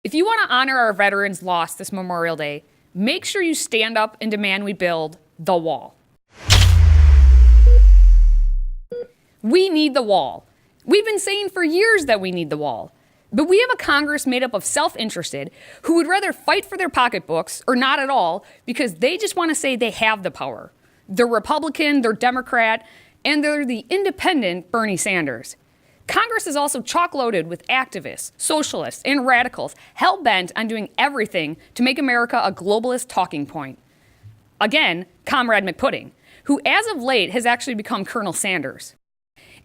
If you want to honor our veterans lost this Memorial Day, make sure you stand up and demand we build the wall. We need the wall. We've been saying for years that we need the wall. But we have a Congress made up of self-interested who would rather fight for their pocketbooks or not at all because they just want to say they have the power. They're Republican, they're Democrat, and they're the independent Bernie Sanders. Congress is also chock-loaded with activists, socialists, and radicals hell-bent on doing everything to make America a globalist talking point. Again, Comrade McPudding, who as of late has actually become Colonel Sanders.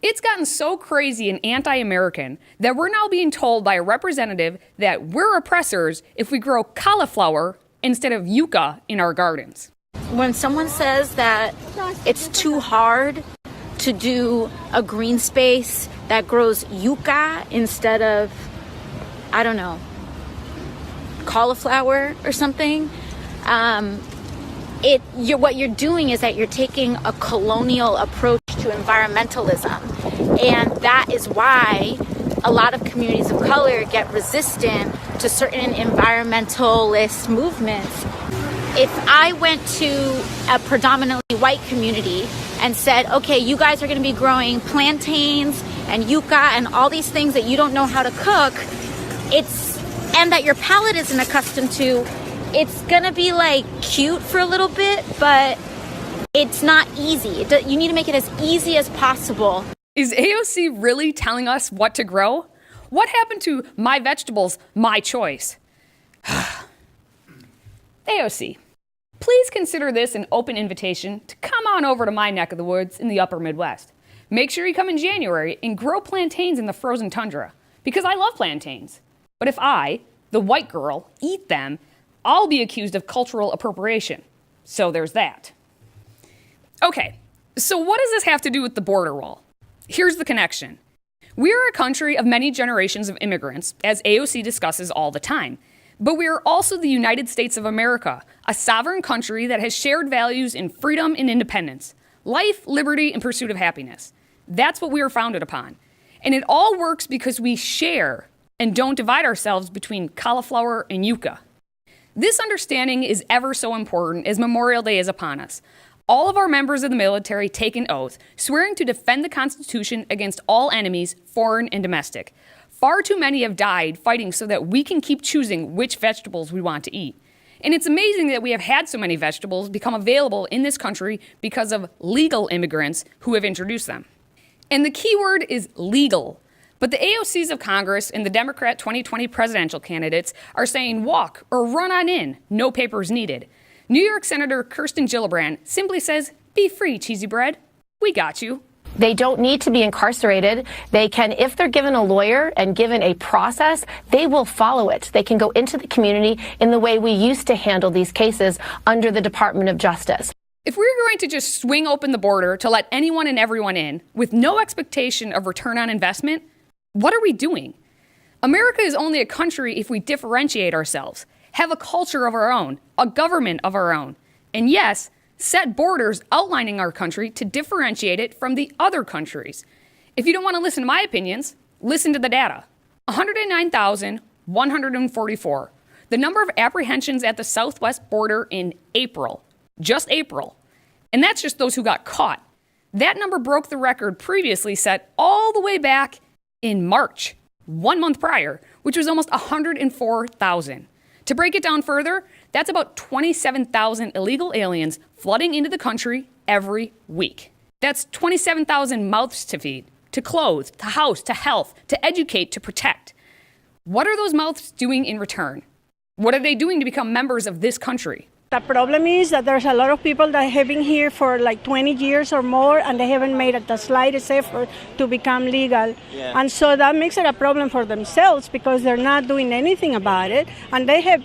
It's gotten so crazy and anti-American that we're now being told by a representative that we're oppressors if we grow cauliflower instead of yucca in our gardens. When someone says that it's too hard to do a green space that grows yucca instead of, I don't know, cauliflower or something, what you're doing is that you're taking a colonial approach to environmentalism. And that is why a lot of communities of color get resistant to certain environmentalist movements. If I went to a predominantly white community and said, okay, you guys are going to be growing plantains and yucca and all these things that you don't know how to cook, and that your palate isn't accustomed to, it's going to be like cute for a little bit, but it's not easy. You need to make it as easy as possible. Is AOC really telling us what to grow? What happened to my vegetables, my choice? AOC, please consider this an open invitation to come on over to my neck of the woods in the upper Midwest. Make sure you come in January and grow plantains in the frozen tundra, because I love plantains. But if I, the white girl, eat them, I'll be accused of cultural appropriation. So there's that. Okay, so what does this have to do with the border wall? Here's the connection. We are a country of many generations of immigrants, as AOC discusses all the time. But we are also the United States of America, a sovereign country that has shared values in freedom and independence, life, liberty, and pursuit of happiness. That's what we are founded upon. And it all works because we share and don't divide ourselves between cauliflower and yucca. This understanding is ever so important as Memorial Day is upon us. All of our members of the military take an oath, swearing to defend the Constitution against all enemies, foreign and domestic. Far too many have died fighting so that we can keep choosing which vegetables we want to eat. And it's amazing that we have had so many vegetables become available in this country because of legal immigrants who have introduced them. And the key word is legal. But the AOCs of Congress and the Democrat 2020 presidential candidates are saying walk or run on in, no papers needed. New York Senator Kirsten Gillibrand simply says, be free, cheesy bread. We got you. They don't need to be incarcerated. They can, if they're given a lawyer and given a process, they will follow it. They can go into the community in the way we used to handle these cases under the Department of Justice. If we're going to just swing open the border to let anyone and everyone in with no expectation of return on investment, what are we doing? America is only a country if we differentiate ourselves, have a culture of our own, a government of our own, and yes, set borders outlining our country to differentiate it from the other countries. If you don't want to listen to my opinions, listen to the data. 109,144. The number of apprehensions at the southwest border in April. Just April. And that's just those who got caught. That number broke the record previously set all the way back in March, 1 month prior, which was almost 104,000. To break it down further, that's about 27,000 illegal aliens flooding into the country every week. That's 27,000 mouths to feed, to clothe, to house, to health, to educate, to protect. What are those mouths doing in return? What are they doing to become members of this country? The problem is that there's a lot of people that have been here for like 20 years or more, and they haven't made the slightest effort to become legal. Yeah. And so that makes it a problem for themselves because they're not doing anything about it. And they have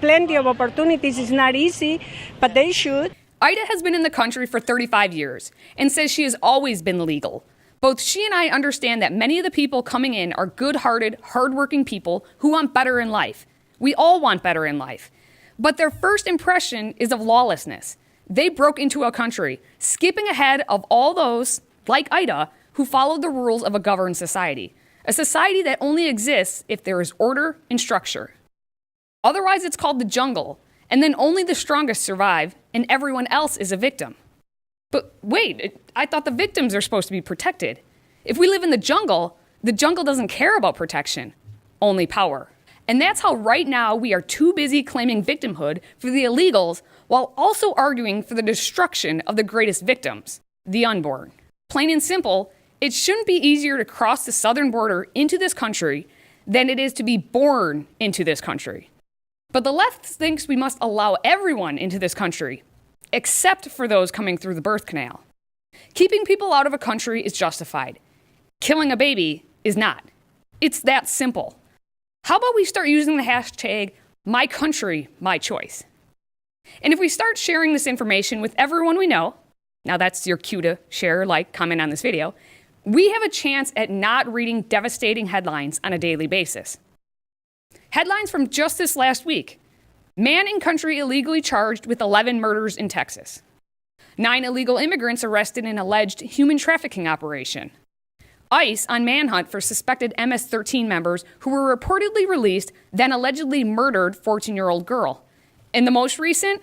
plenty of opportunities. It's not easy, but they should. Ida has been in the country for 35 years and says she has always been legal. Both she and I understand that many of the people coming in are good-hearted, hardworking people who want better in life. We all want better in life. But their first impression is of lawlessness. They broke into a country, skipping ahead of all those, like Ida, who followed the rules of a governed society. A society that only exists if there is order and structure. Otherwise, it's called the jungle, and then only the strongest survive, and everyone else is a victim. But wait, I thought the victims are supposed to be protected. If we live in the jungle doesn't care about protection, only power. And that's how right now we are too busy claiming victimhood for the illegals while also arguing for the destruction of the greatest victims, the unborn. Plain and simple, it shouldn't be easier to cross the southern border into this country than it is to be born into this country. But the left thinks we must allow everyone into this country, except for those coming through the birth canal. Keeping people out of a country is justified. Killing a baby is not. It's that simple. How about we start using the hashtag #MyCountryMyChoice? And if we start sharing this information with everyone we know, now that's your cue to share, like, comment on this video, we have a chance at not reading devastating headlines on a daily basis. Headlines from just this last week. Man in country illegally charged with 11 murders in Texas. 9 illegal immigrants arrested in alleged human trafficking operation. ICE on manhunt for suspected MS-13 members who were reportedly released, then allegedly murdered 14-year-old girl. And the most recent,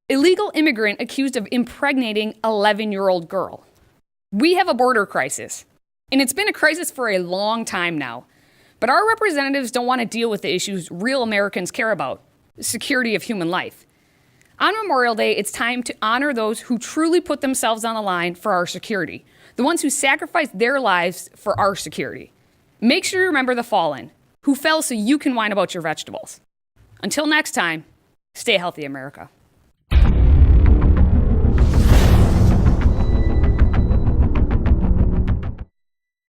illegal immigrant accused of impregnating 11-year-old girl. We have a border crisis, and it's been a crisis for a long time now. But our representatives don't want to deal with the issues real Americans care about, the security of human life. On Memorial Day, it's time to honor those who truly put themselves on the line for our security, the ones who sacrificed their lives for our security. Make sure you remember the fallen, who fell so you can whine about your vegetables. Until next time, stay healthy, America.